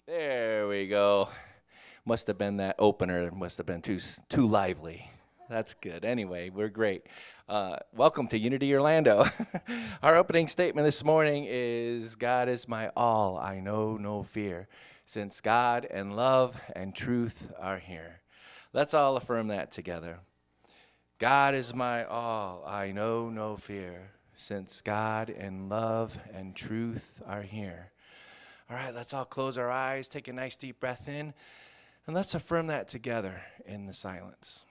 There we go. Must have been that opener. Must have been too lively. That's good. Anyway, we're great. Welcome to Unity Orlando. Our opening statement this morning is, God is my all, I know no fear, since God and love and truth are here. Let's all affirm that together. God is my all, I know no fear, since God and love and truth are here. All right, let's all close our eyes, take a nice deep breath in, and let's affirm that together in the silence.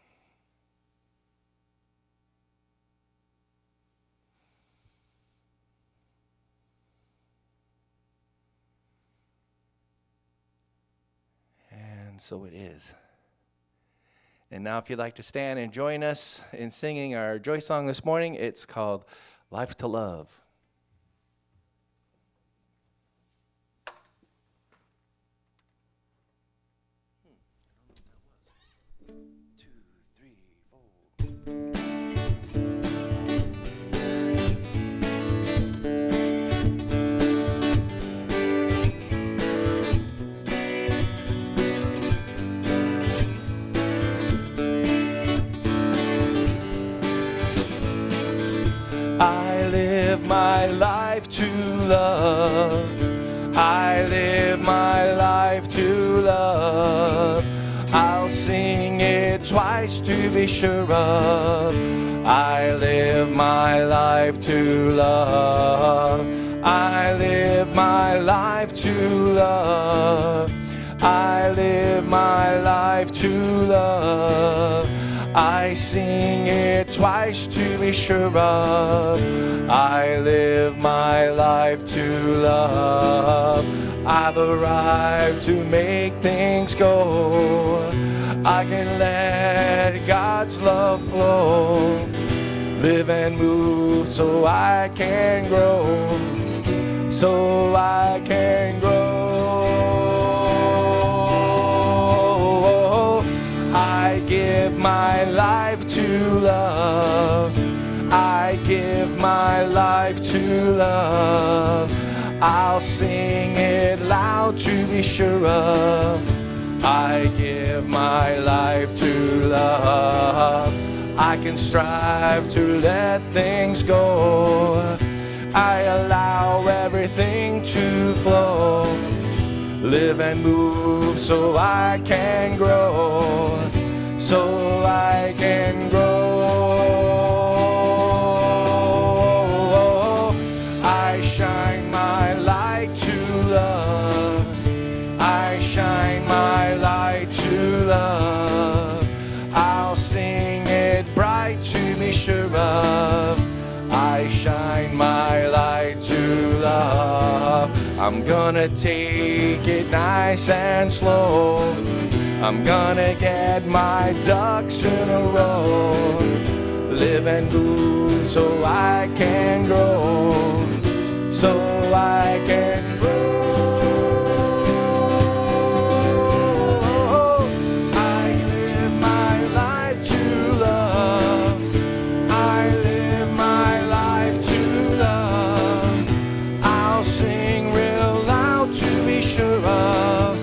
And so it is. And now if you'd like to stand and join us in singing our joy song this morning, it's called Life to Love. My life to love. I live my life to love. I'll sing it twice to be sure of. I live my life to love. I live my life to love. I live my life to love. I sing it twice to be sure of. I live my life to love. I've arrived to make things go. I can let God's love flow. Live and move so I can grow. So I can grow. I give my life to love. I give my life to love. I'll sing it loud to be sure of. I give my life to love. I can strive to let things go. I allow everything to flow. Live and move so I can grow. So I can grow. I shine my light to love. I shine my light to love. I'll sing it bright to be sure of. I shine my light to love. I'm gonna take it nice and slow. I'm gonna get my ducks in a row. Live and move so I can grow. So I can grow. I live my life to love. I live my life to love. I'll sing real loud to be sure of.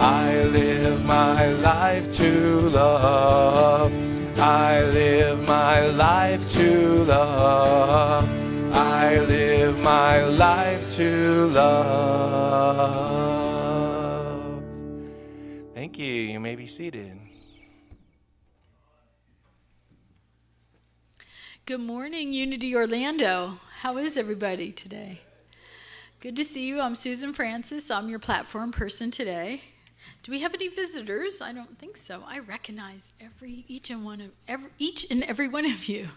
I live my life to love. I live my life to love. I live my life to love. Thank you. You may be seated. Good morning, Unity Orlando. How is everybody today? Good to see you. I'm Susan Francis. I'm your platform person today. Do we have any visitors? I don't think so. I recognize each and every one of you.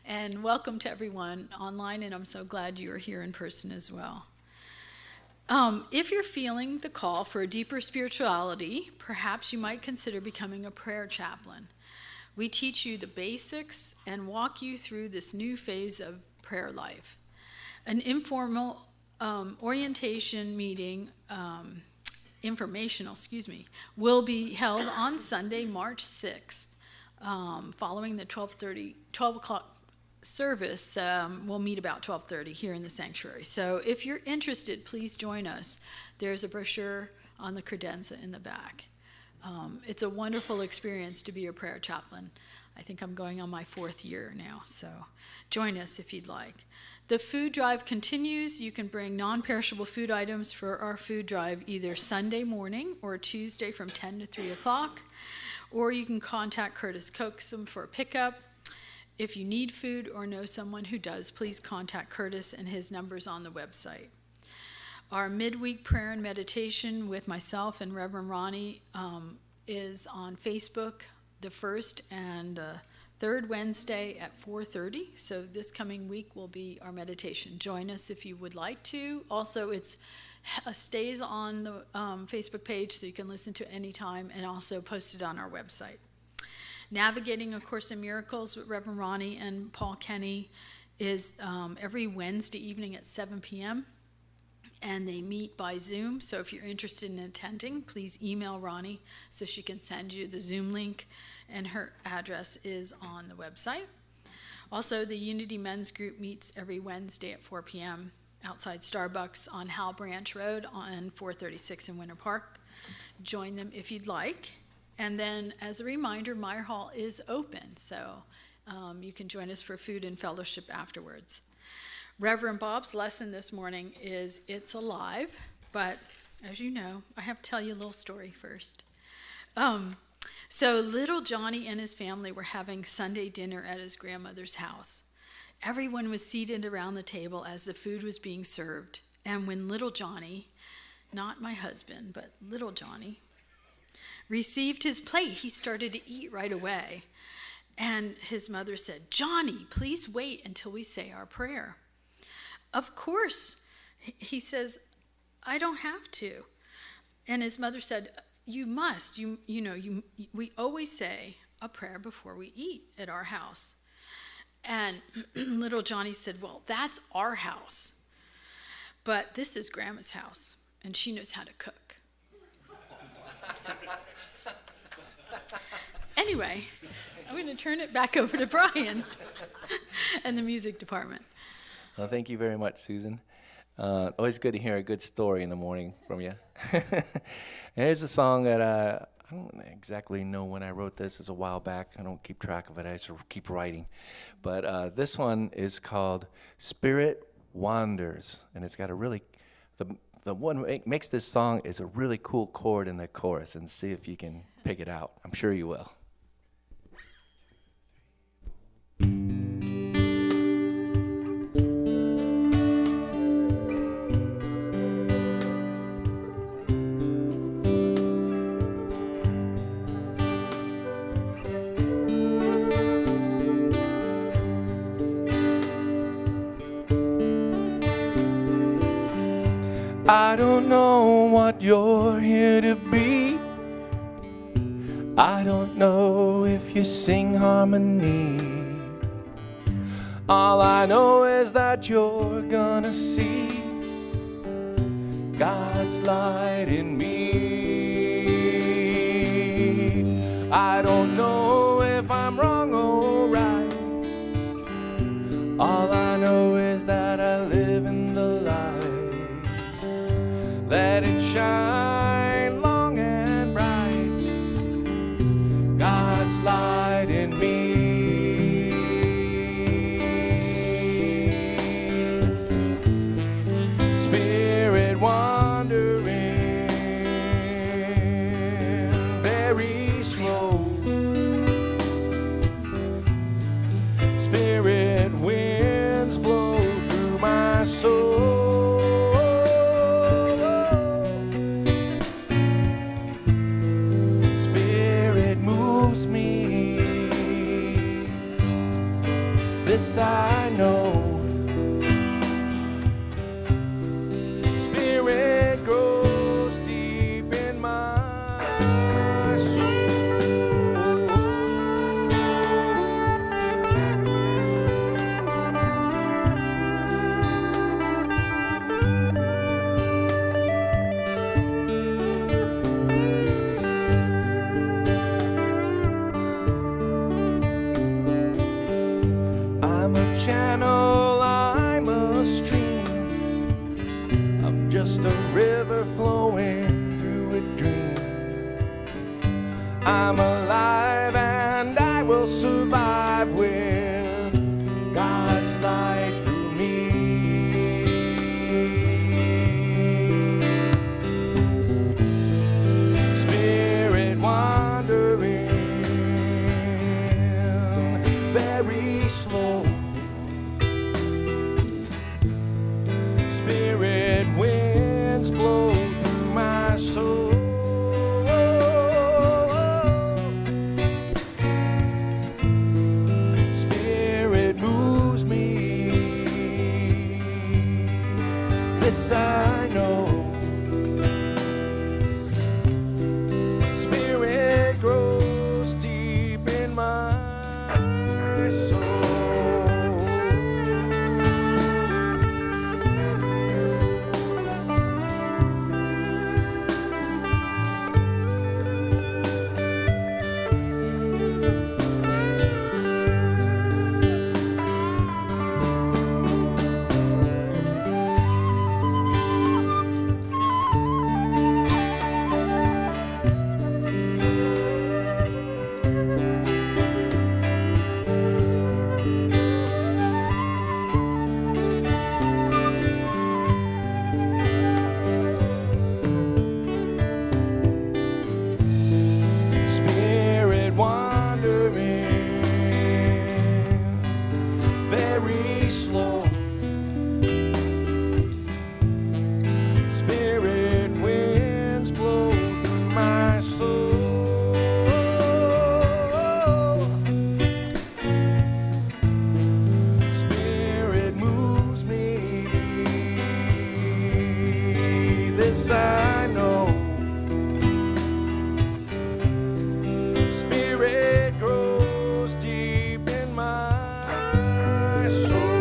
And welcome to everyone online, and I'm so glad you're here in person as well. If you're feeling the call for a deeper spirituality, perhaps you might consider becoming a prayer chaplain. We teach you the basics and walk you through this new phase of prayer life. An informal orientation meeting, will be held on Sunday, March 6th, following the 12 o'clock service. We'll meet about 12:30 here in the sanctuary. So if you're interested, please join us. There's a brochure on the credenza in the back. It's a wonderful experience to be a prayer chaplain. I think I'm going on my 4th year now, so join us if you'd like. The food drive continues. You can bring non-perishable food items for our food drive either Sunday morning or Tuesday from 10 to 3 o'clock, or you can contact Curtis Coaxum for a pickup. If you need food or know someone who does, please contact Curtis, and his number's on the website. Our midweek prayer and meditation with myself and Reverend Ronnie is on Facebook the first and third Wednesday at 4:30. So this coming week will be our meditation. Join us if you would like to. Also, it stays on the Facebook page so you can listen to any time, and also posted on our website. Navigating A Course in Miracles with Reverend Ronnie and Paul Kenny is every Wednesday evening at 7 p.m. and they meet by Zoom. So if you're interested in attending, please email Ronnie so she can send you the Zoom link, and her address is on the website. Also, the Unity Men's Group meets every Wednesday at 4 p.m. outside Starbucks on Hal Branch Road on 436 in Winter Park. Join them if you'd like. And then, as a reminder, Meyer Hall is open, so you can join us for food and fellowship afterwards. Reverend Bob's lesson this morning is It's Alive, but as you know, I have to tell you a little story first. So little Johnny and his family were having Sunday dinner at his grandmother's house. Everyone was seated around the table as the food was being served, and when little Johnny, not my husband, but little Johnny, received his plate, he started to eat right away. And his mother said, "Johnny, please wait until we say our prayer." "Of course," he says, "I don't have to." And his mother said, "You must. We always say a prayer before we eat at our house." And little Johnny said, "Well, that's our house. But this is Grandma's house, and she knows how to cook." So, anyway, I'm going to turn it back over to Brian and the music department. Well, thank you very much, Susan. Always good to hear a good story in the morning from you. And here's a song that I don't exactly know when I wrote this. It's a while back. I don't keep track of it. I just keep writing. But this one is called Spirit Wanders. And it's got a really, the one that makes this song is a really cool chord in the chorus. And see if you can pick it out. I'm sure you will. I don't know what you're here to be. I don't know if you sing harmony. All I know is that you're gonna see God's light in me. I don't know if I'm wrong or right. All I know is that I live in the light. Let it shine long and bright, God's light in me. Spirit wandering, very slow. Spirit winds blow through my soul. This I know, Spirit grows deep in my soul. I'm a channel, I'm a stream. I'm just a river flowing through a dream. I'm alive and I will survive with God's light through me. Spirit wandering, very slow. Spirit winds blow through my soul. Spirit moves me. This I know. Spirit grows deep in my soul. Slow. Spirit winds blow through my soul. this I know. Spirit grows deep in my soul.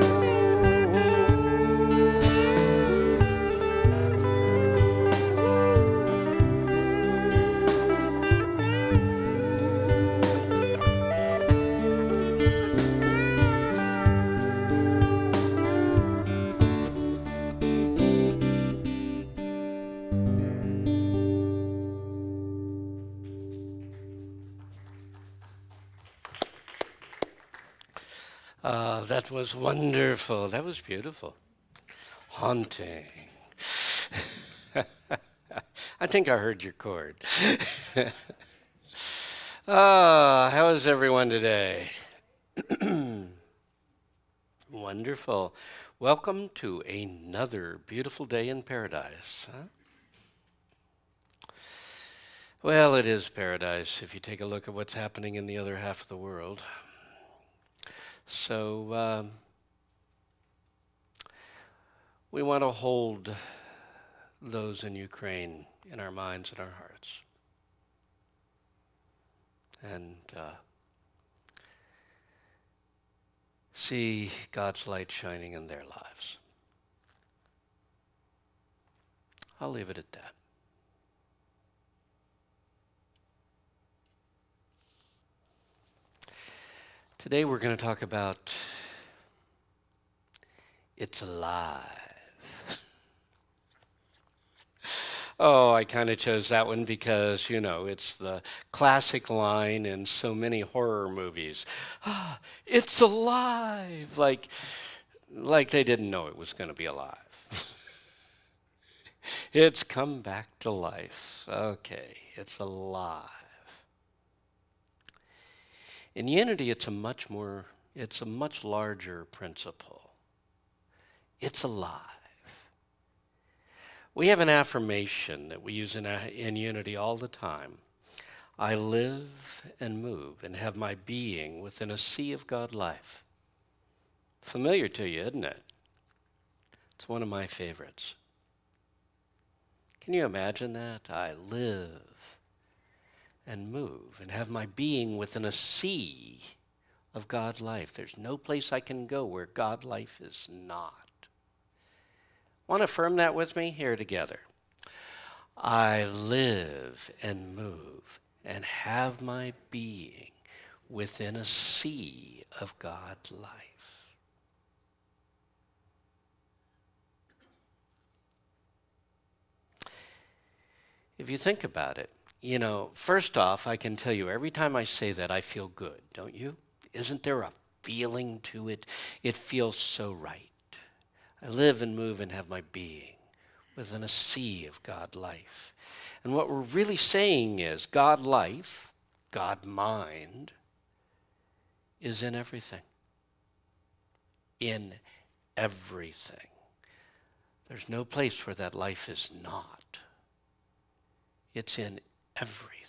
That was wonderful. That was beautiful. Haunting. I think I heard your chord. How is everyone today? Wonderful. Welcome to another beautiful day in paradise. Huh? Well, it is paradise if you take a look at what's happening in the other half of the world. So we want to hold those in Ukraine in our minds and our hearts. And see God's light shining in their lives. I'll leave it at that. Today we're going to talk about it's alive. Oh, I kind of chose that one because, you know, it's the classic line in so many horror movies. Ah, it's alive! Like they didn't know it was going to be alive. It's come back to life. Okay, it's alive. In unity, it's a much larger principle. It's alive. We have an affirmation that we use in unity all the time. I live and move and have my being within a sea of God life. Familiar to you, isn't it? It's one of my favorites. Can you imagine that? I live and move and have my being within a sea of God life. There's no place I can go where God life is not. Want to affirm that with me? Here together. I live and move and have my being within a sea of God life. If you think about it, you know, first off, I can tell you, every time I say that, I feel good, don't you? Isn't there a feeling to it? It feels so right. I live and move and have my being within a sea of God life. And what we're really saying is God life, God mind, is in everything. In everything. There's no place where that life is not. It's in everything.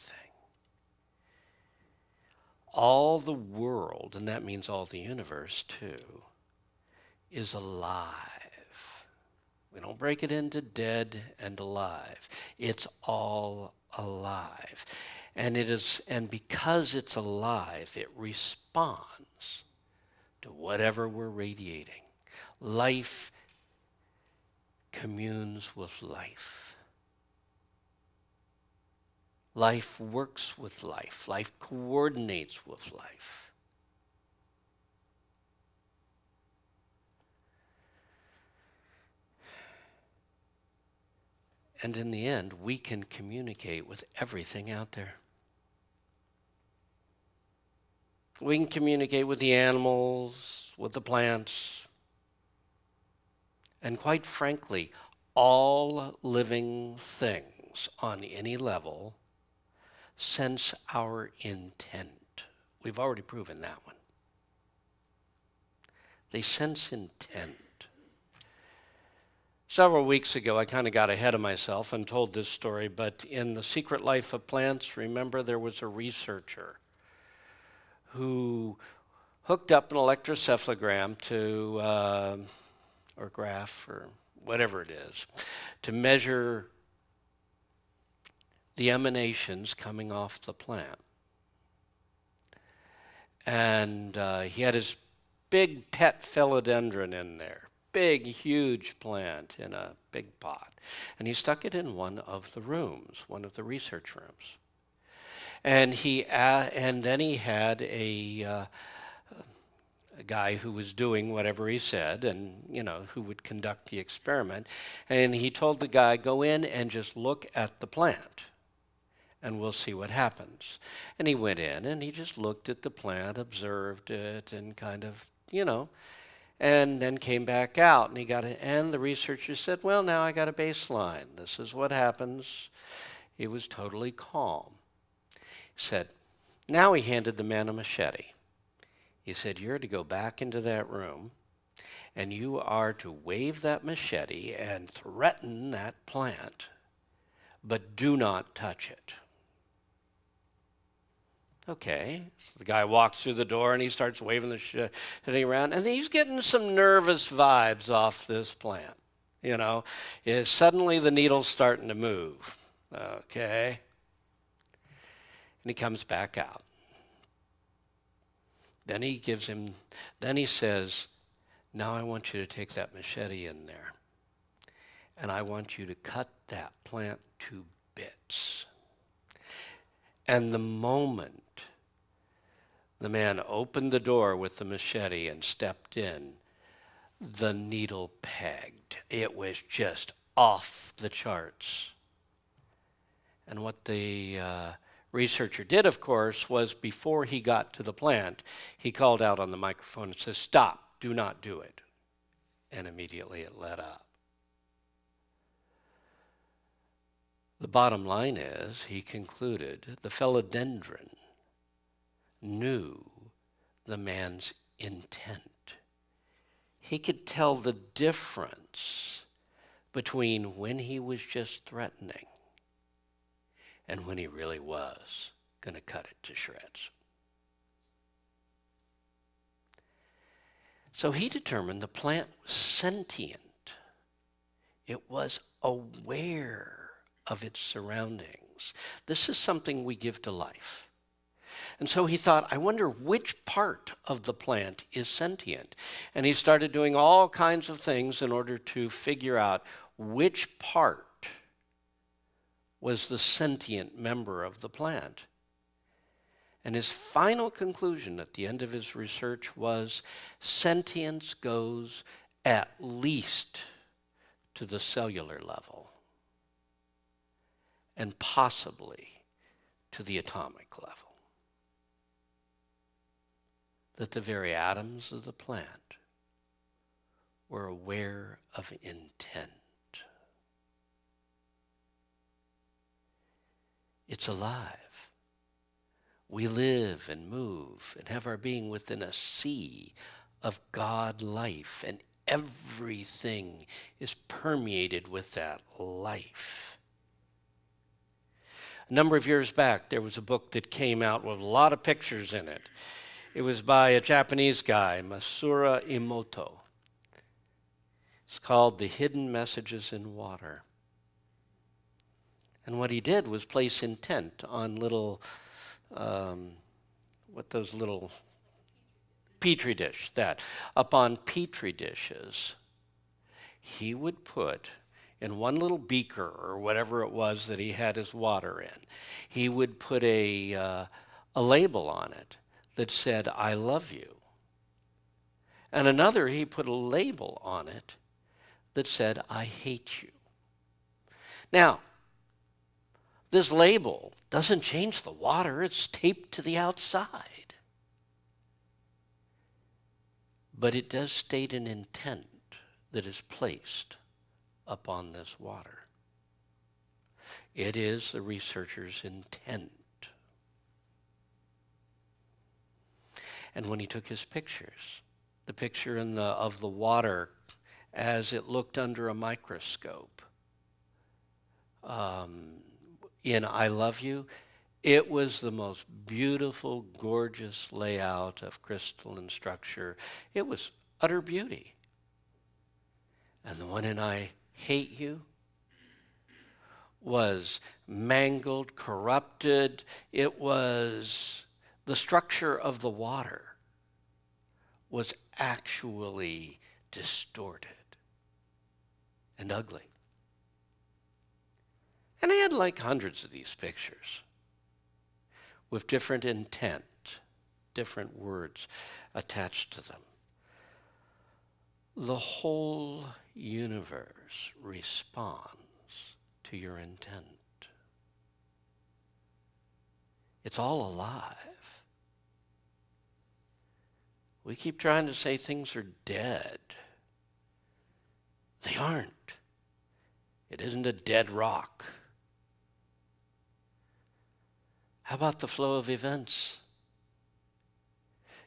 All the world, and that means all the universe too, is alive. We don't break it into dead and alive. It's all alive. And because it's alive, it responds to whatever we're radiating. Life communes with life. Life works with life. Life coordinates with life. And in the end, we can communicate with everything out there. We can communicate with the animals, with the plants, and quite frankly, all living things on any level sense our intent. We've already proven that one. They sense intent. Several weeks ago, I kind of got ahead of myself and told this story, but in The Secret Life of Plants, remember there was a researcher who hooked up an electrocephalogram to, or graph, or whatever it is, to measure the emanations coming off the plant. And he had his big pet philodendron in there, big, huge plant in a big pot. And he stuck it in one of the rooms, one of the research rooms. And then he had a guy who was doing whatever he said, and who would conduct the experiment. And he told the guy, go in and just look at the plant, and we'll see what happens. And he went in and he just looked at the plant, observed it, and kind of, and then came back out. And the researcher said, well, now I got a baseline. This is what happens. He was totally calm. He said, now he handed the man a machete. He said, you're to go back into that room, and you are to wave that machete and threaten that plant, but do not touch it. Okay. So the guy walks through the door, and he starts waving the machete around, and he's getting some nervous vibes off this plant. Suddenly the needle's starting to move. Okay. And he comes back out. Then he says, now I want you to take that machete in there, and I want you to cut that plant to bits. And the moment the man opened the door with the machete and stepped in, the needle pegged. It was just off the charts. And what the researcher did, of course, was before he got to the plant, he called out on the microphone and said, stop, do not do it. And immediately it let up. The bottom line is, he concluded, the philodendron knew the man's intent. He could tell the difference between when he was just threatening and when he really was going to cut it to shreds. So he determined the plant was sentient. It was aware of its surroundings. This is something we give to life. And so he thought, I wonder which part of the plant is sentient. And he started doing all kinds of things in order to figure out which part was the sentient member of the plant. And his final conclusion at the end of his research was sentience goes at least to the cellular level and possibly to the atomic level. That the very atoms of the plant were aware of intent. It's alive. We live and move and have our being within a sea of God life, and everything is permeated with that life. A number of years back, there was a book that came out with a lot of pictures in it. It was by a Japanese guy, Masaru Emoto. It's called The Hidden Messages in Water. And what he did was place intent on little, petri dish, upon petri dishes, he would put in one little beaker or whatever it was that he had his water in, he would put a label on it that said, I love you. And another, he put a label on it that said, I hate you. Now, this label doesn't change the water. It's taped to the outside. But it does state an intent that is placed upon this water. It is the researcher's intent. And when he took his pictures, the picture of the water as it looked under a microscope, in I Love You, it was the most beautiful, gorgeous layout of crystalline structure. It was utter beauty. And the one in I Hate You was mangled, corrupted. It was the structure of the water was actually distorted and ugly. And I had like hundreds of these pictures with different intent, different words attached to them. The whole universe responds to your intent. It's all alive. We keep trying to say things are dead. They aren't. It isn't a dead rock. How about the flow of events?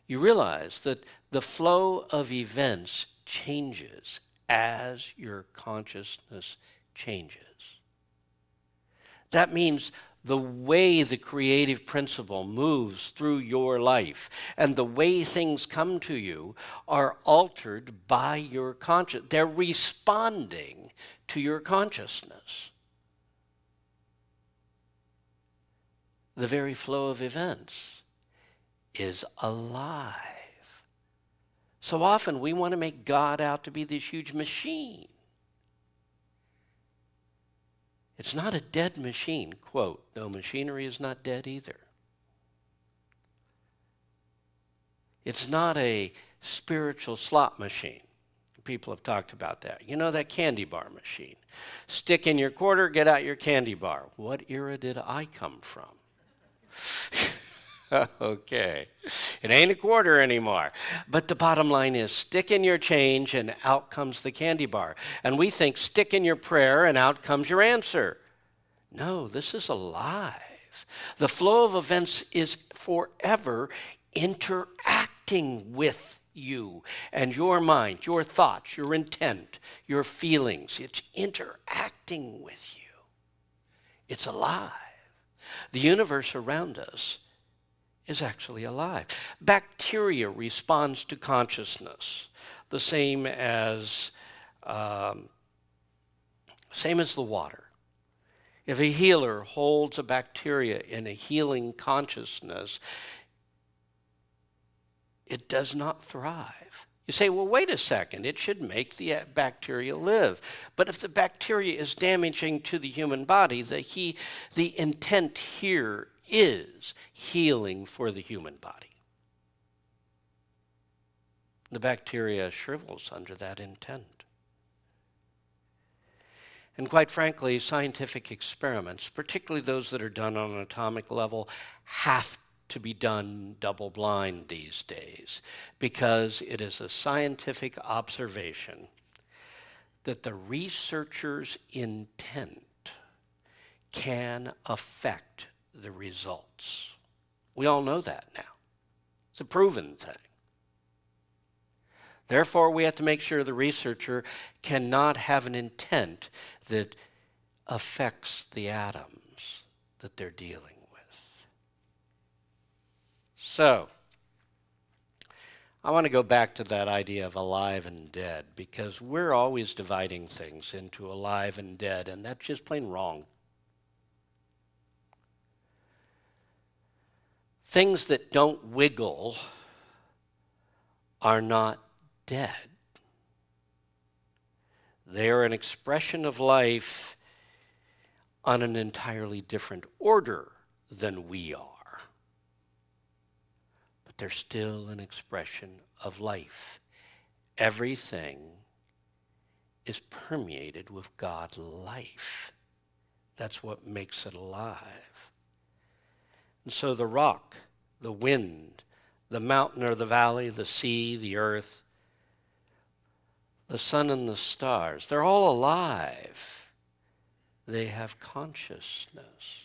You realize that the flow of events changes as your consciousness changes. That means the way the creative principle moves through your life and the way things come to you are altered by your consciousness. They're responding to your consciousness. The very flow of events is alive. So often we want to make God out to be this huge machine. It's not a dead machine. Quote, no, machinery is not dead either. It's not a spiritual slot machine. People have talked about that. You know that candy bar machine. Stick in your quarter, get out your candy bar. What era did I come from? Okay. It ain't a quarter anymore. But the bottom line is stick in your change and out comes the candy bar. And we think stick in your prayer and out comes your answer. No, this is alive. The flow of events is forever interacting with you and your mind, your thoughts, your intent, your feelings. It's interacting with you. It's alive. The universe around us is actually alive. Bacteria responds to consciousness, the same as the water. If a healer holds a bacteria in a healing consciousness, it does not thrive. You say, well, wait a second, it should make the bacteria live. But if the bacteria is damaging to the human body, the intent here is healing for the human body. The bacteria shrivels under that intent. And quite frankly, scientific experiments, particularly those that are done on an atomic level, have to be done double-blind these days because it is a scientific observation that the researcher's intent can affect the results. We all know that now. It's a proven thing. Therefore, we have to make sure the researcher cannot have an intent that affects the atoms that they're dealing with. So, I want to go back to that idea of alive and dead because we're always dividing things into alive and dead, and that's just plain wrong. Things that don't wiggle are not dead. They are an expression of life on an entirely different order than we are. But they're still an expression of life. Everything is permeated with God life. That's what makes it alive. And so the rock, the wind, the mountain or the valley, the sea, the earth, the sun and the stars, they're all alive. They have consciousness.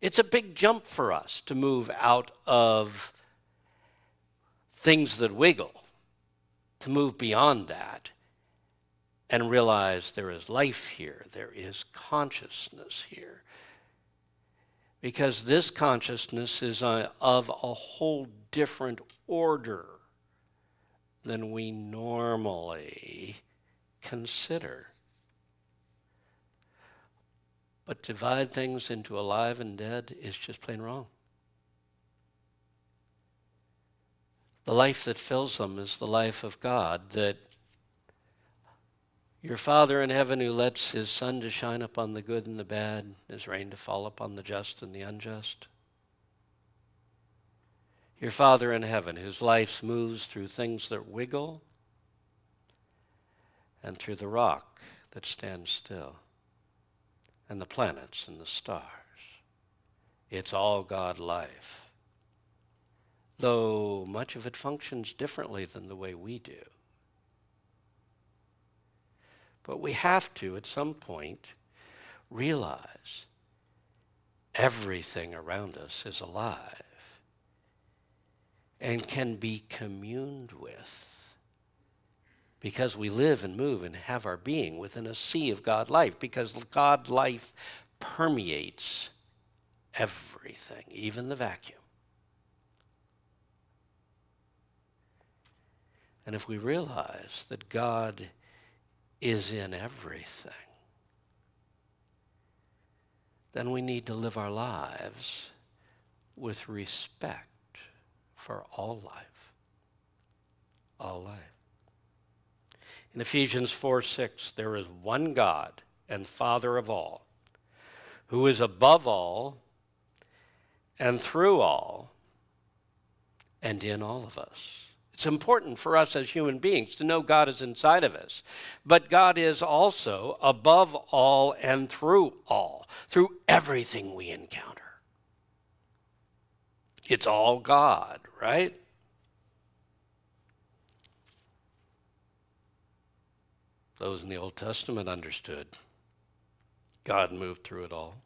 It's a big jump for us to move out of things that wiggle, to move beyond that and realize there is life here, there is consciousness here. Because this consciousness is of a whole different order than we normally consider. But to divide things into alive and dead is just plain wrong. The life that fills them is the life of God, that your Father in heaven who lets his sun to shine upon the good and the bad, his rain to fall upon the just and the unjust. Your Father in heaven whose life moves through things that wiggle and through the rock that stands still and the planets and the stars. It's all God life, though much of it functions differently than the way we do. But we have to, at some point, realize everything around us is alive and can be communed with, because we live and move and have our being within a sea of God life, because God life permeates everything, even the vacuum. And if we realize that God is in everything, then we need to live our lives with respect for all life. All life. In Ephesians 4:6, there is one God and Father of all, who is above all and through all and in all of us. It's important for us as human beings to know God is inside of us, but God is also above all and through everything we encounter. It's all God, right? Those in the Old Testament understood. God moved through it all.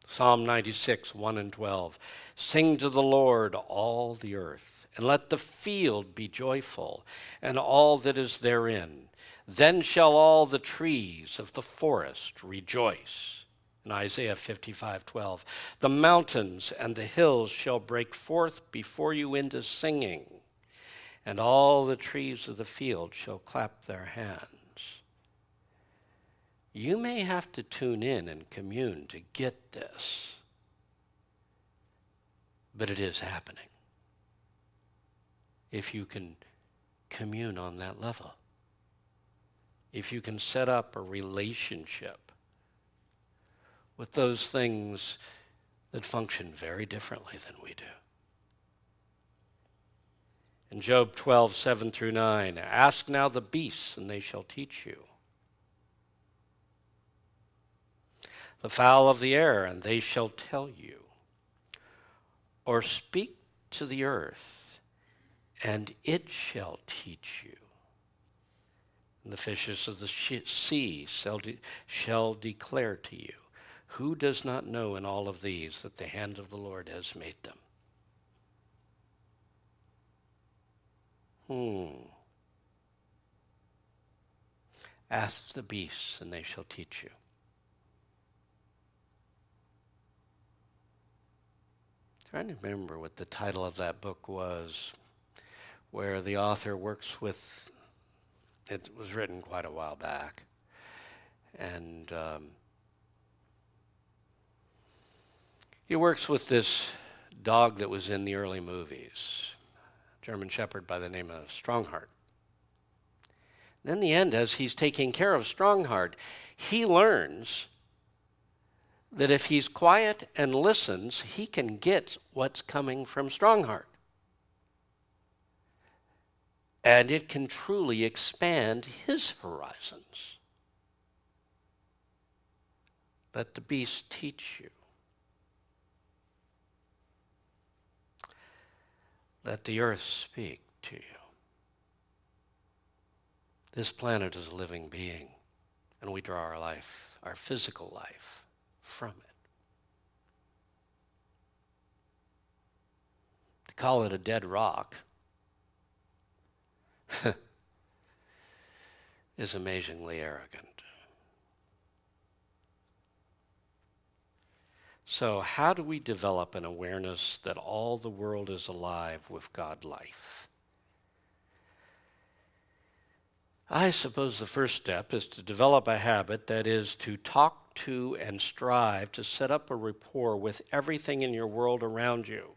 Psalm 96, 1 and 12. Sing to the Lord, all the earth, and let the field be joyful, and all that is therein. Then shall all the trees of the forest rejoice. In Isaiah 55:12. The mountains and the hills shall break forth before you into singing, and all the trees of the field shall clap their hands. You may have to tune in and commune to get this, but it is happening. If you can commune on that level, if you can set up a relationship with those things that function very differently than we do. In Job 12, 7 through 9, ask now the beasts, and they shall teach you. The fowl of the air, and they shall tell you. Or speak to the earth, and it shall teach you. And the fishes of the sea shall declare to you. Who does not know in all of these that the hand of the Lord has made them? Ask the beasts, and they shall teach you. Trying to remember what the title of that book was, where the author works with, it was written quite a while back, and he works with this dog that was in the early movies, a German Shepherd by the name of Strongheart. And in the end, as he's taking care of Strongheart, he learns that if he's quiet and listens, he can get what's coming from Strongheart. And it can truly expand his horizons. Let the beasts teach you. Let the earth speak to you. This planet is a living being, and we draw our life, our physical life, from it. To call it a dead rock is amazingly arrogant. So how do we develop an awareness that all the world is alive with God life? I suppose the first step is to develop a habit that is to talk to and strive to set up a rapport with everything in your world around you,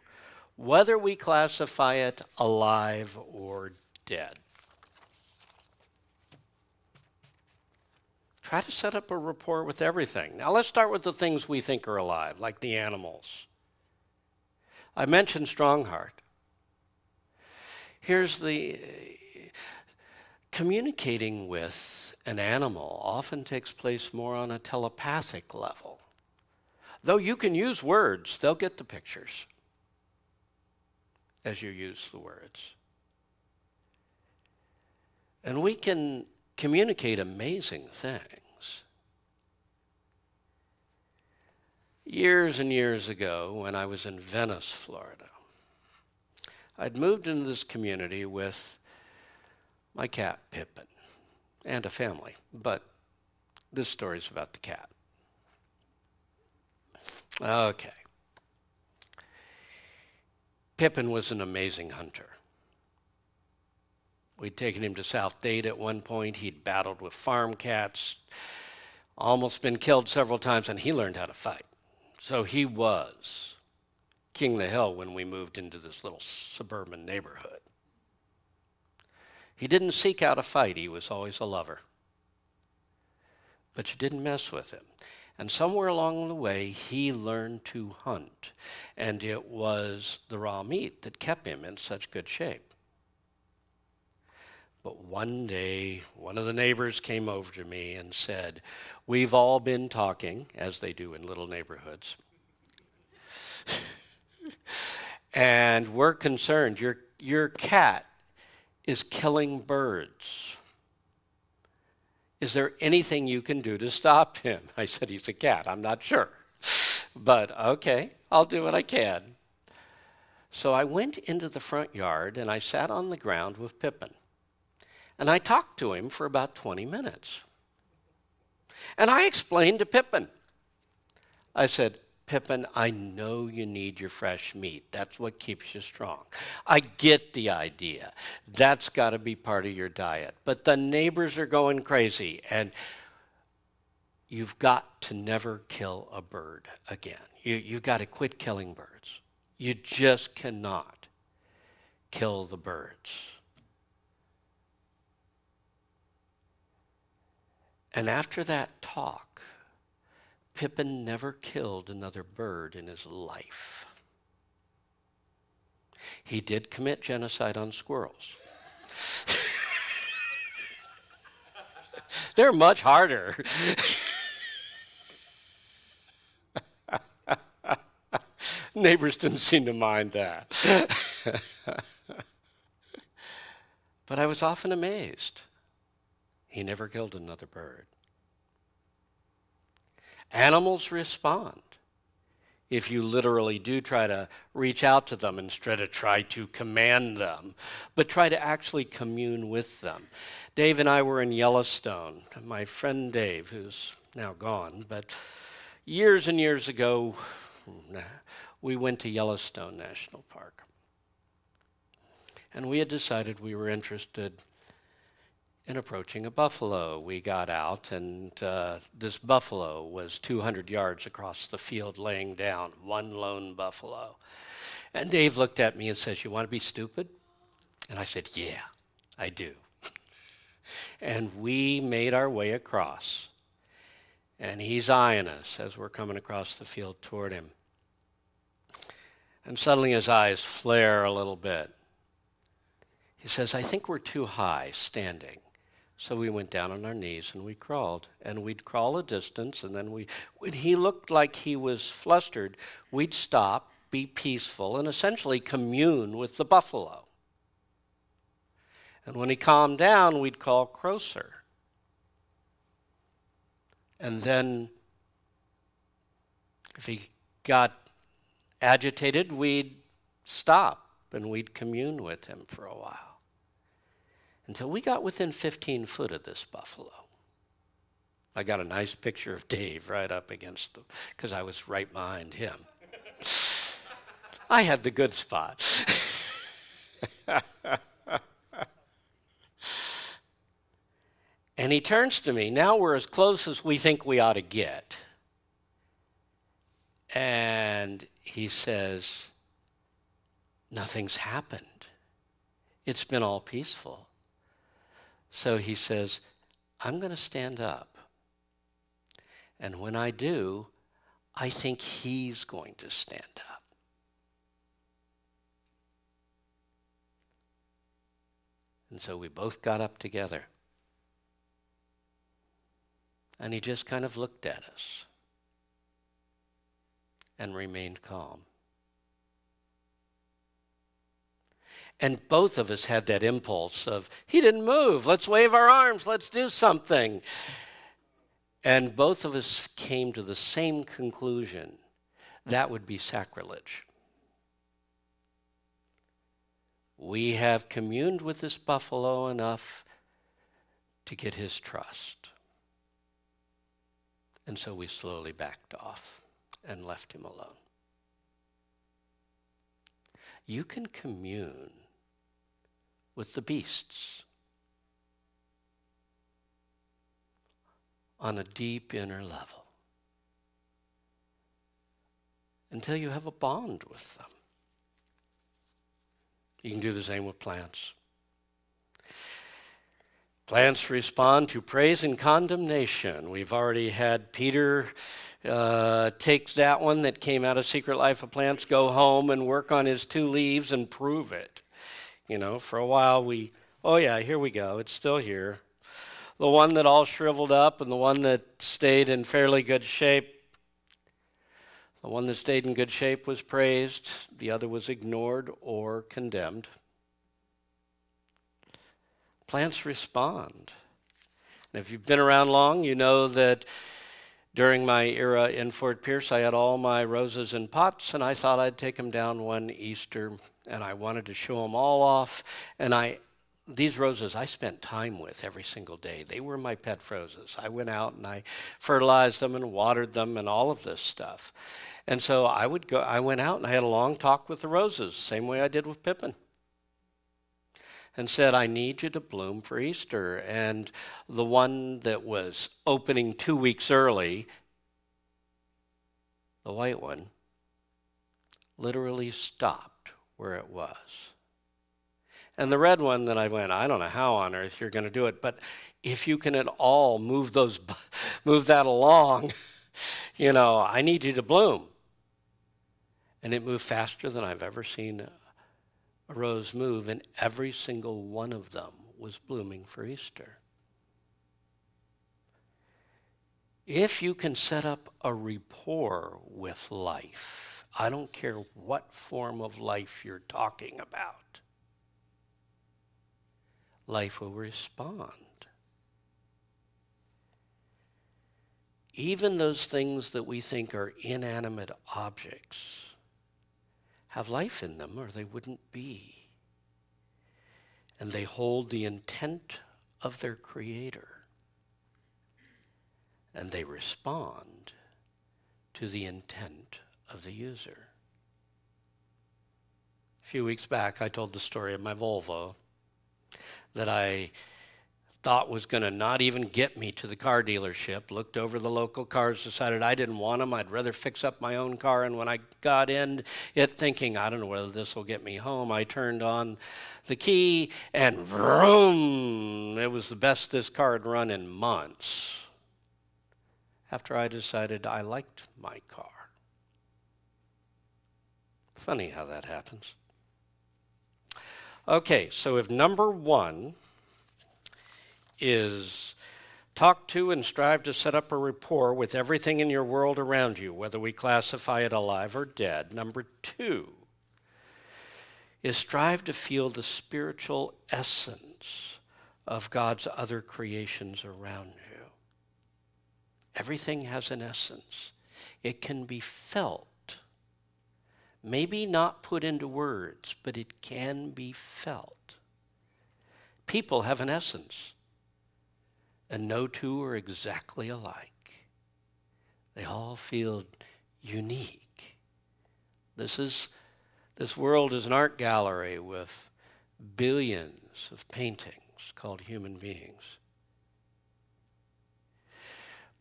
whether we classify it alive or dead. Try to set up a rapport with everything. Now let's start with the things we think are alive, like the animals. I mentioned Strongheart. Here's the communicating with an animal often takes place more on a telepathic level. Though you can use words, they'll get the pictures as you use the words. And we can communicate amazing things. Years and years ago, when I was in Venice, Florida, I'd moved into this community with my cat, Pippin, and a family, but this story's about the cat. Okay. Pippin was an amazing hunter. We'd taken him to South Dade at one point. He'd battled with farm cats, almost been killed several times, and he learned how to fight. So he was king of the hill when we moved into this little suburban neighborhood. He didn't seek out a fight. He was always a lover. But you didn't mess with him. And somewhere along the way, he learned to hunt. And it was the raw meat that kept him in such good shape. But one day, one of the neighbors came over to me and said, "We've all been talking," as they do in little neighborhoods. "And we're concerned. Your cat is killing birds. Is there anything you can do to stop him?" I said, "He's a cat. I'm not sure. But okay, I'll do what I can." So I went into the front yard and I sat on the ground with Pippin. And I talked to him for about 20 minutes. And I explained to Pippin. I said, "Pippin, I know you need your fresh meat. That's what keeps you strong. I get the idea. That's got to be part of your diet. But the neighbors are going crazy, and you've got to never kill a bird again. You've got to quit killing birds. You just cannot kill the birds." And after that talk, Pippin never killed another bird in his life. He did commit genocide on squirrels. They're much harder. Neighbors didn't seem to mind that. But I was often amazed. He never killed another bird. Animals respond if you literally do try to reach out to them instead of try to command them, but try to actually commune with them. Dave and I were in Yellowstone. My friend Dave, who's now gone, but years and years ago, we went to Yellowstone National Park. And we had decided we were interested in approaching a buffalo. We got out, and this buffalo was 200 yards across the field laying down, one lone buffalo. And Dave looked at me and says, "You want to be stupid?" And I said, "Yeah, I do." And we made our way across. And he's eyeing us as we're coming across the field toward him. And suddenly his eyes flare a little bit. He says, "I think we're too high standing." So we went down on our knees and we crawled. And we'd crawl a distance, and then when he looked like he was flustered, we'd stop, be peaceful, and essentially commune with the buffalo. And when he calmed down, we'd call closer. And then if he got agitated, we'd stop and we'd commune with him for a while. Until we got within 15 foot of this buffalo. I got a nice picture of Dave right up against them, because I was right behind him. I had the good spot. And he turns to me. Now we're as close as we think we ought to get. And he says, nothing's happened. It's been all peaceful. So he says, I'm going to stand up. And when I do, I think he's going to stand up. And so we both got up together. And he just kind of looked at us and remained calm. And both of us had that impulse of, he didn't move, let's wave our arms, let's do something. And both of us came to the same conclusion. That would be sacrilege. We have communed with this buffalo enough to get his trust. And so we slowly backed off and left him alone. You can commune with the beasts on a deep inner level until you have a bond with them. You can do the same with plants. Plants respond to praise and condemnation. We've already had Peter take that one that came out of Secret Life of Plants, go home and work on his 2 leaves and prove it. You know, for a while oh yeah, here we go, it's still here. The one that all shriveled up and the one that stayed in fairly good shape. The one that stayed in good shape was praised, the other was ignored or condemned. Plants respond. And if you've been around long, you know that during my era in Fort Pierce, I had all my roses in pots, and I thought I'd take them down one Easter, and I wanted to show them all off. And these roses I spent time with every single day. They were my pet roses. I went out and I fertilized them and watered them and all of this stuff. And so I went out and I had a long talk with the roses, same way I did with Pippin. And said, I need you to bloom for Easter. And the one that was opening 2 weeks early, the white one, literally stopped where it was. And the red one that I don't know how on earth you're going to do it, but if you can at all move that along, I need you to bloom. And it moved faster than I've ever seen a rose move, and every single one of them was blooming for Easter. If you can set up a rapport with life, I don't care what form of life you're talking about, life will respond. Even those things that we think are inanimate objects have life in them, or they wouldn't be. And they hold the intent of their creator. And they respond to the intent of the user. A few weeks back, I told the story of my Volvo that I thought was going to not even get me to the car dealership. Looked over the local cars, decided I didn't want them. I'd rather fix up my own car. And when I got in it thinking, I don't know whether this will get me home, I turned on the key and vroom, it was the best this car had run in months. After I decided I liked my car. Funny how that happens. Okay, so if number 1 is talk to and strive to set up a rapport with everything in your world around you, whether we classify it alive or dead. Number 2 is strive to feel the spiritual essence of God's other creations around you. Everything has an essence. It can be felt. Maybe not put into words, but it can be felt. People have an essence. And no two are exactly alike. They all feel unique. This world is an art gallery with billions of paintings called human beings.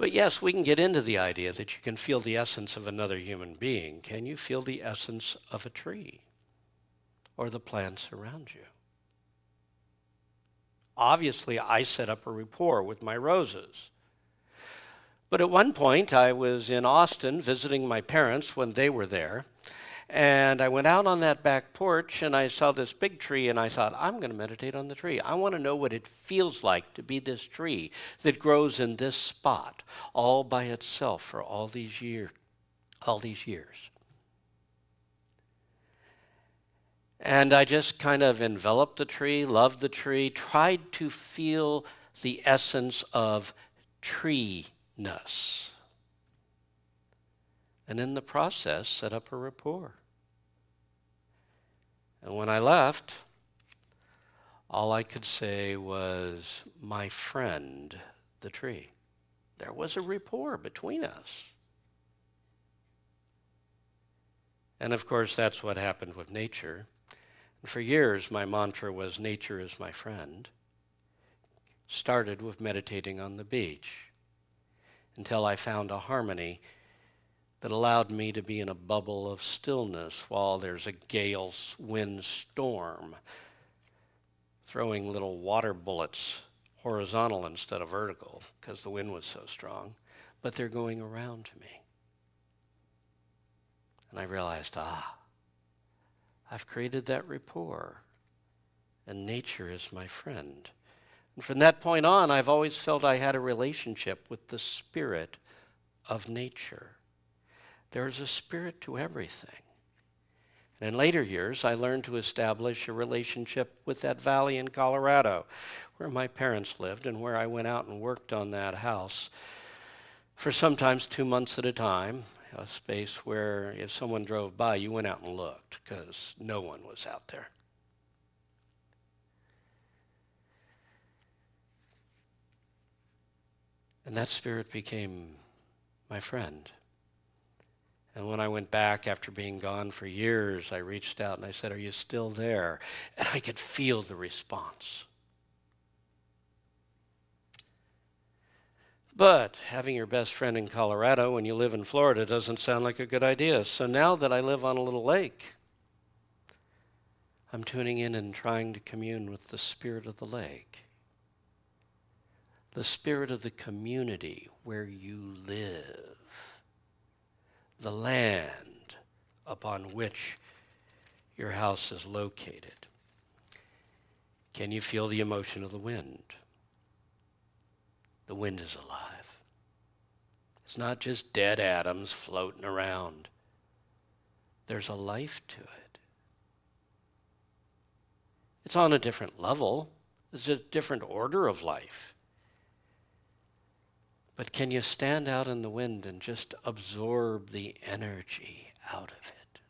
But yes, we can get into the idea that you can feel the essence of another human being. Can you feel the essence of a tree or the plants around you? Obviously, I set up a rapport with my roses. But at one point, I was in Austin visiting my parents when they were there. And I went out on that back porch and I saw this big tree and I thought, I'm going to meditate on the tree. I want to know what it feels like to be this tree that grows in this spot all by itself for all these years. And I just kind of enveloped the tree, loved the tree, tried to feel the essence of tree-ness. And in the process, set up a rapport. And when I left, all I could say was, my friend, the tree. There was a rapport between us. And of course, that's what happened with nature. And for years, my mantra was, nature is my friend. Started with meditating on the beach until I found a harmony that allowed me to be in a bubble of stillness while there's a gale wind storm, throwing little water bullets horizontal instead of vertical because the wind was so strong, but they're going around me. And I realized, I've created that rapport, and nature is my friend. And from that point on, I've always felt I had a relationship with the spirit of nature. There is a spirit to everything. And in later years, I learned to establish a relationship with that valley in Colorado where my parents lived and where I went out and worked on that house for sometimes 2 months at a time, a space where if someone drove by, you went out and looked because no one was out there. And that spirit became my friend. And when I went back after being gone for years, I reached out and I said, are you still there? And I could feel the response. But having your best friend in Colorado when you live in Florida doesn't sound like a good idea. So now that I live on a little lake, I'm tuning in and trying to commune with the spirit of the lake, the spirit of the community where you live, the land upon which your house is located. Can you feel the emotion of the wind? The wind is alive. It's not just dead atoms floating around. There's a life to it. It's on a different level. It's a different order of life. But can you stand out in the wind and just absorb the energy out of it?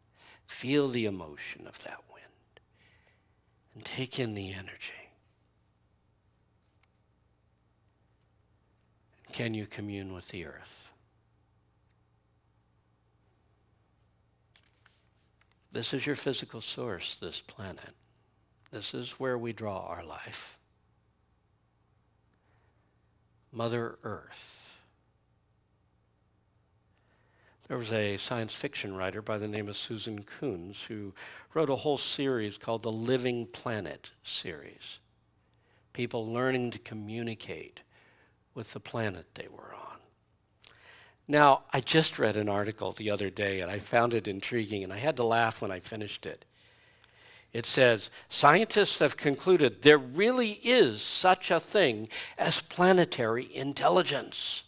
Feel the emotion of that wind and take in the energy. And can you commune with the earth? This is your physical source, this planet. This is where we draw our life. Mother Earth. There was a science fiction writer by the name of Susan Kuhns who wrote a whole series called the Living Planet series. People learning to communicate with the planet they were on. Now, I just read an article the other day and I found it intriguing and I had to laugh when I finished it. It says, scientists have concluded there really is such a thing as planetary intelligence.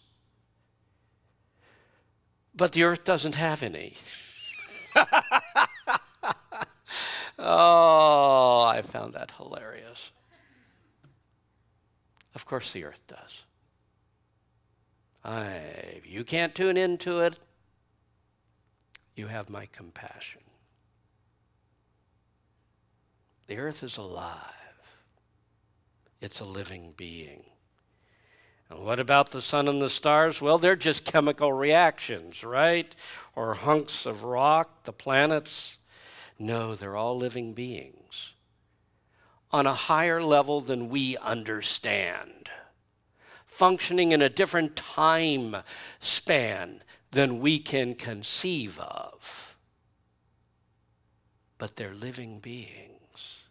But the Earth doesn't have any. Oh, I found that hilarious. Of course the Earth does. If you can't tune into it, you have my compassion. The earth is alive. It's a living being. And what about the sun and the stars? Well, they're just chemical reactions, right? Or hunks of rock, the planets. No, they're all living beings on a higher level than we understand. functioning in a different time span than we can conceive of. But they're living beings.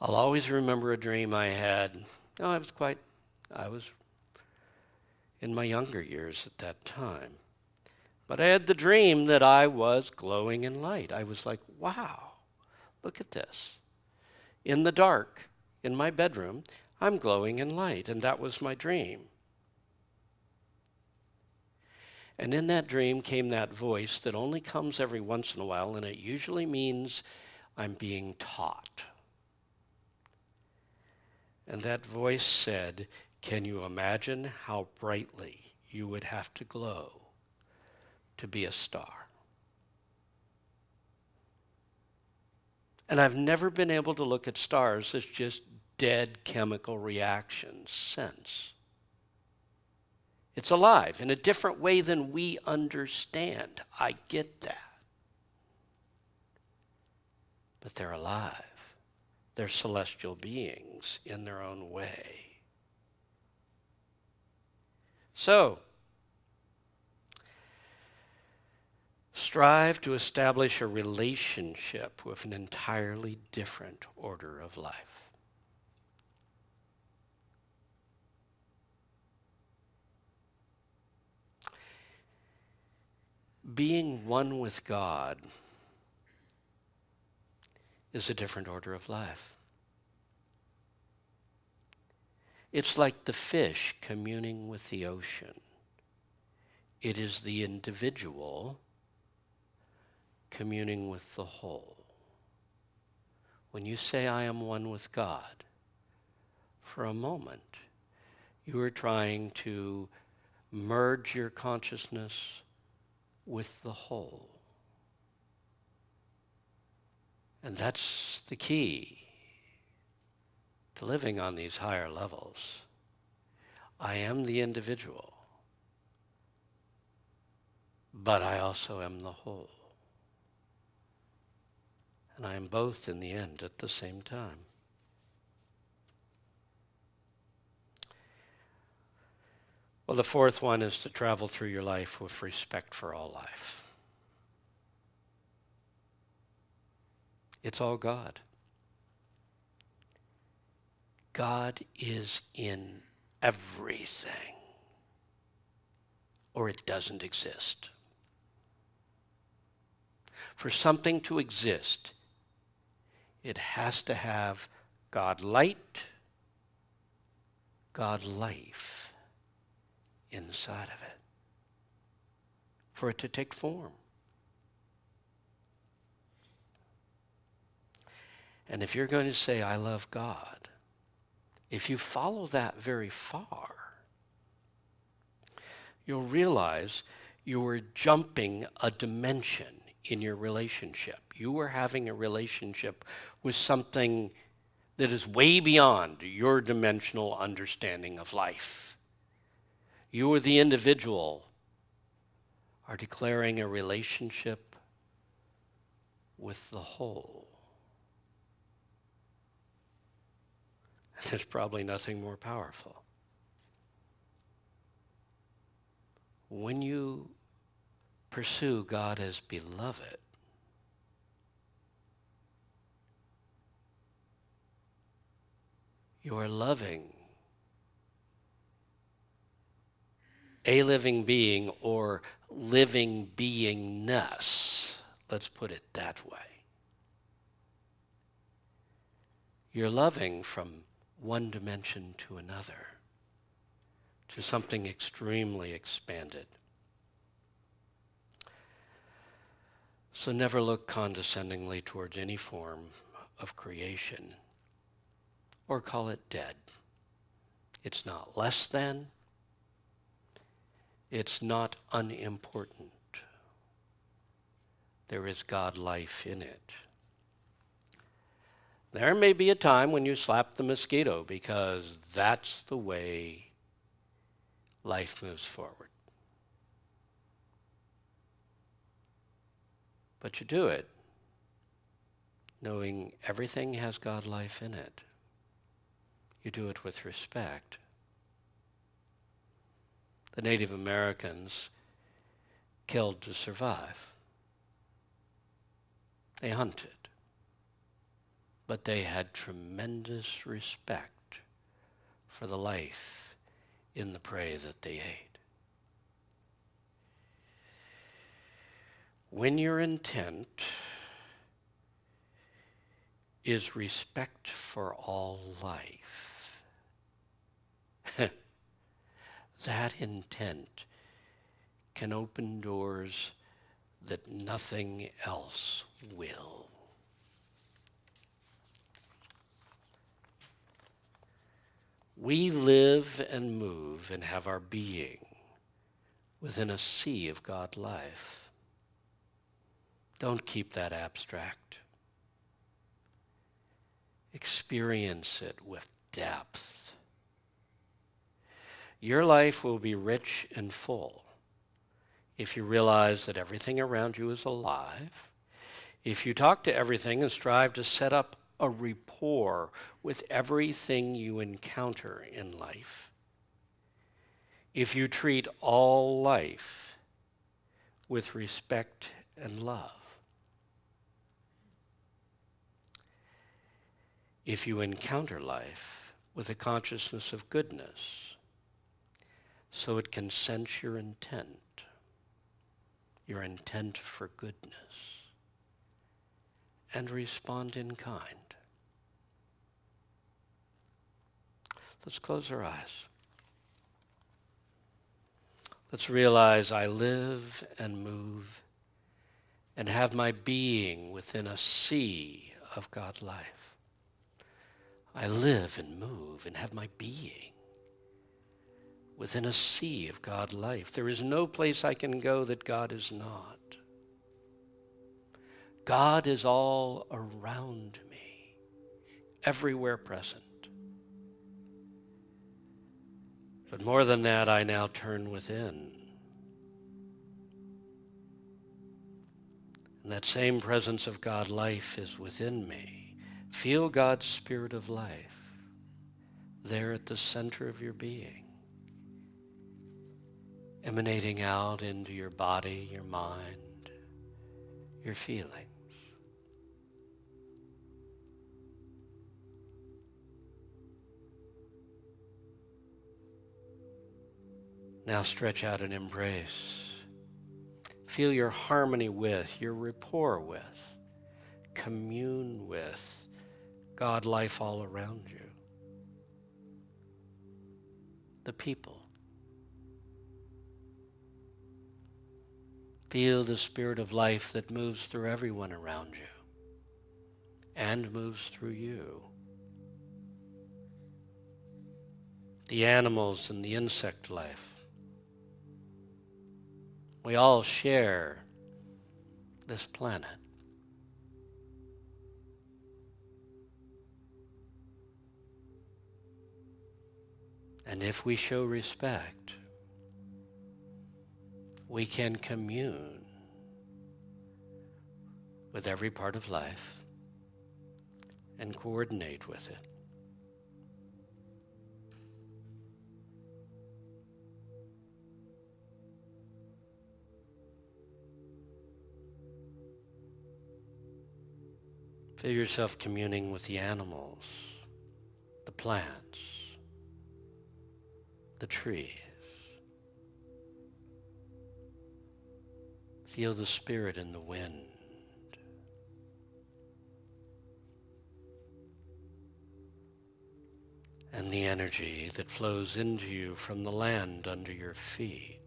I'll always remember a dream I had. I was in my younger years at that time. But I had the dream that I was glowing in light. I was like, wow, look at this. In the dark, in my bedroom, I'm glowing in light, and that was my dream. And in that dream came that voice that only comes every once in a while, and it usually means I'm being taught. And that voice said, can you imagine how brightly you would have to glow to be a star? And I've never been able to look at stars as just dead chemical reactions since. It's alive in a different way than we understand. I get that. But they're alive. They're celestial beings in their own way. So, strive to establish a relationship with an entirely different order of life. Being one with God is a different order of life. It's like the fish communing with the ocean. It is the individual communing with the whole. When you say, I am one with God, for a moment, you are trying to merge your consciousness with the whole. And that's the key to living on these higher levels. I am the individual, but I also am the whole. And I am both in the end at the same time. Well, the fourth one is to travel through your life with respect for all life. It's all God. God is in everything, or it doesn't exist. For something to exist, it has to have God light, God life inside of it, for it to take form. And if you're going to say, I love God, if you follow that very far, you'll realize you are jumping a dimension in your relationship. You are having a relationship with something that is way beyond your dimensional understanding of life. You or the individual are declaring a relationship with the whole. There's probably nothing more powerful. When you pursue God as beloved, you are loving a living being or living beingness. Let's put it that way. You're loving from one dimension to another, to something extremely expanded. So never look condescendingly towards any form of creation or call it dead. It's not less than. It's not unimportant. There is God life in it. There may be a time when you slap the mosquito because that's the way life moves forward. But you do it knowing everything has God life in it. You do it with respect. The Native Americans killed to survive. They hunted. But they had tremendous respect for the life in the prey that they ate. When your intent is respect for all life, that intent can open doors that nothing else will. We live and move and have our being within a sea of God life. Don't keep that abstract. Experience it with depth. Your life will be rich and full if you realize that everything around you is alive, if you talk to everything and strive to set up a rapport with everything you encounter in life, if you treat all life with respect and love, if you encounter life with a consciousness of goodness, so it can sense your intent for goodness, and respond in kind. Let's close our eyes. Let's realize I live and move and have my being within a sea of God life. I live and move and have my being within a sea of God life. There is no place I can go that God is not. God is all around me, everywhere present. But more than that, I now turn within. And that same presence of God life is within me. Feel God's spirit of life there at the center of your being, emanating out into your body, your mind, your feelings. Now stretch out an embrace. Feel your harmony with, your rapport with, commune with God life all around you. The people. Feel the spirit of life that moves through everyone around you and moves through you. The animals and the insect life. We all share this planet. And if we show respect, we can commune with every part of life and coordinate with it. Feel yourself communing with the animals, the plants, the trees. Feel the spirit in the wind. And the energy that flows into you from the land under your feet.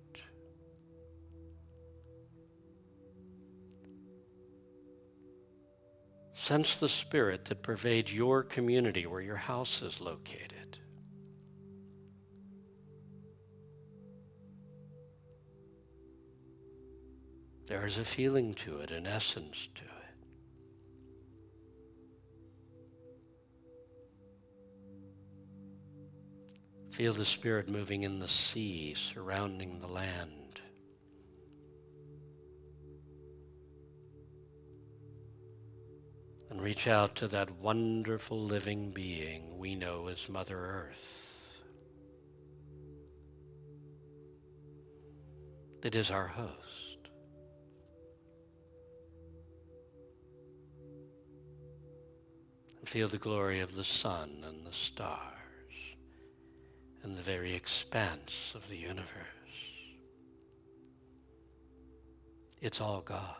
Sense the spirit that pervades your community where your house is located. There is a feeling to it, an essence to it. Feel the spirit moving in the sea surrounding the land. And reach out to that wonderful living being we know as Mother Earth, that is our host. And feel the glory of the sun and the stars and the very expanse of the universe. It's all God.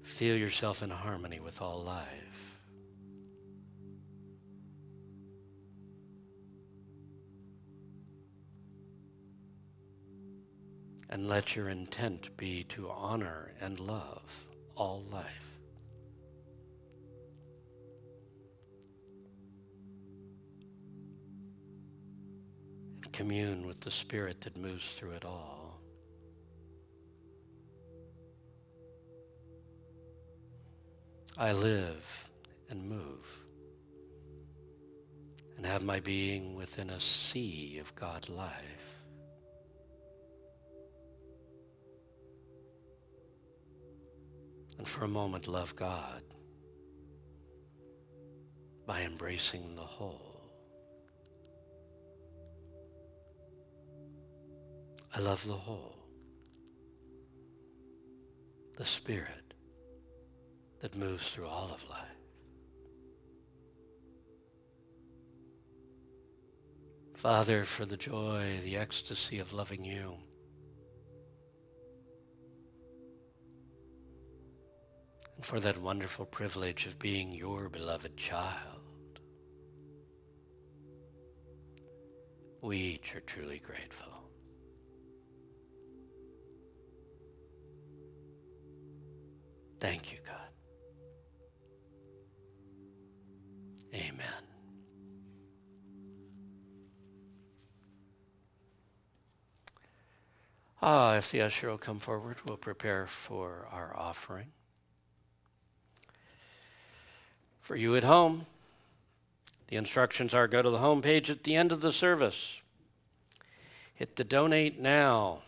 Feel yourself in harmony with all life. And let your intent be to honor and love all life. And commune with the Spirit that moves through it all. I live and move and have my being within a sea of God life. And for a moment, love God by embracing the whole. I love the whole, the Spirit that moves through all of life. Father, for the joy, the ecstasy of loving you, and for that wonderful privilege of being your beloved child, we each are truly grateful. Thank you, God. Amen. If the usher will come forward, we'll prepare for our offering. For you at home, the instructions are go to the home page at the end of the service. Hit the Donate Now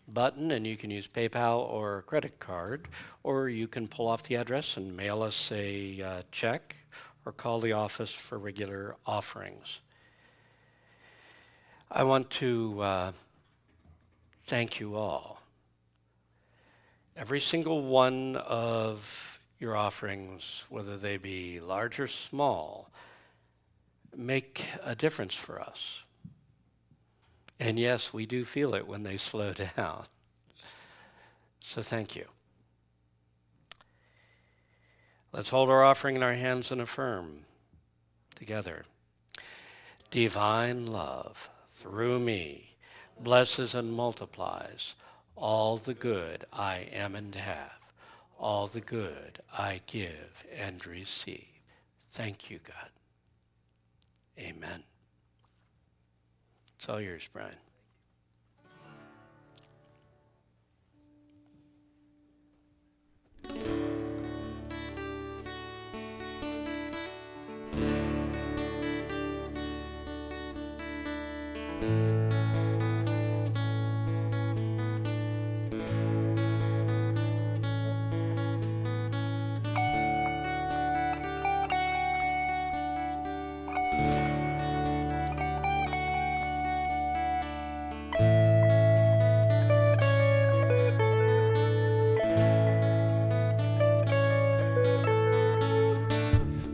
button, and you can use PayPal or credit card, or you can pull off the address and mail us a check or call the office for regular offerings. I want to thank you all. Every single one of your offerings, whether they be large or small, make a difference for us. And yes, we do feel it when they slow down. So thank you. Let's hold our offering in our hands and affirm together. Divine love, through me, blesses and multiplies all the good I am and have, all the good I give and receive. Thank you, God. Amen. It's all yours, Brian.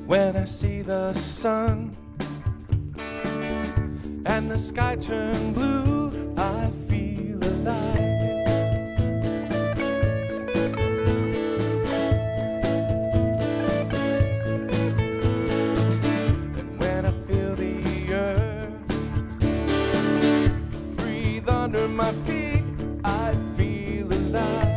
When I see the sun and the sky turn blue, I feel alive. And when I feel the earth breathe under my feet, I feel alive.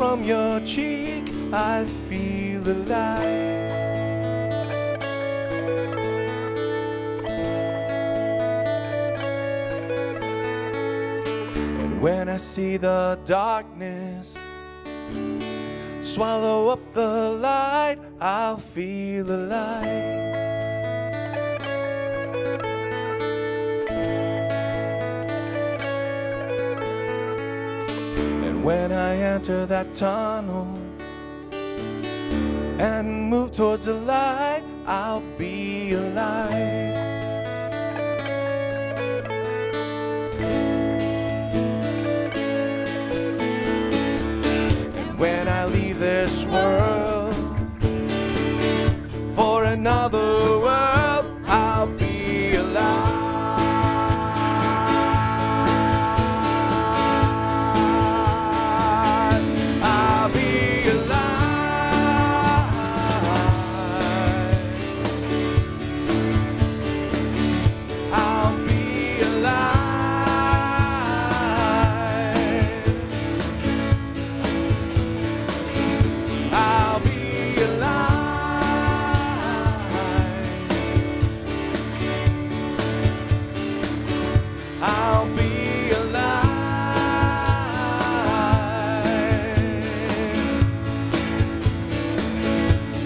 from your cheek, I feel alive. And when I see the darkness swallow up the light, I'll feel alive. And when I enter that tunnel and move towards the light, I'll be alive. And when I leave this world for another world, I'll be alive. I'll be alive. I'll be alive. I'll be alive. I'll be alive.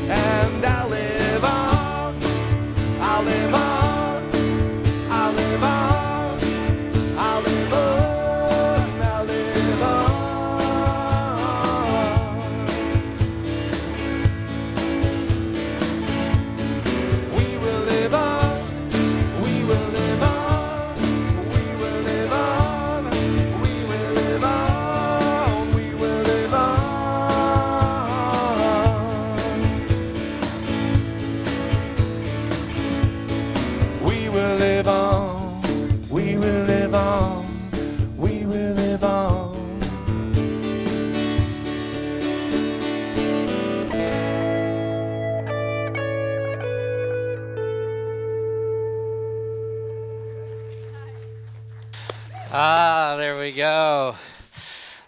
And I'll live on. I'll live on. I'll live on. I'll live on. I'll live on. We will live on. We will live on. We will live on. We will live on. We will live on. We will live on. We will live on. We will live on. Ah, there we go.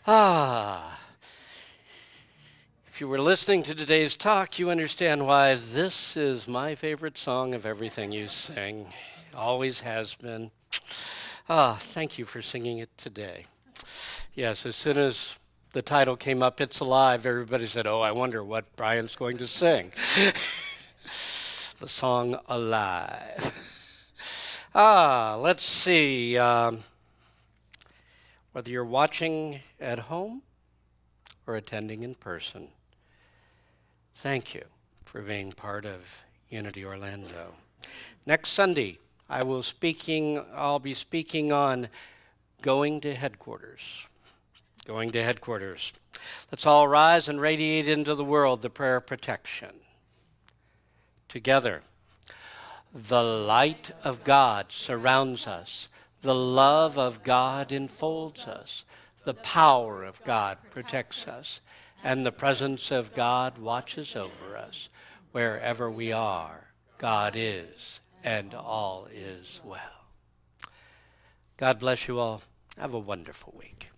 Ah. If you were listening to today's talk, you understand why this is my favorite song of everything you sing. Always has been. Ah, thank you for singing it today. Yes, as soon as the title came up, It's Alive, everybody said, oh, I wonder what Brian's going to sing. The song Alive. Let's see. Whether you're watching at home or attending in person, thank you for being part of Unity Orlando. Next Sunday, I'll be speaking on going to headquarters. Going to headquarters. Let's all rise and radiate into the world the prayer of protection. Together, the light of God surrounds us. The love of God enfolds us. The power of God protects us. And the presence of God watches over us. Wherever we are, God is, and all is well. God bless you all. Have a wonderful week.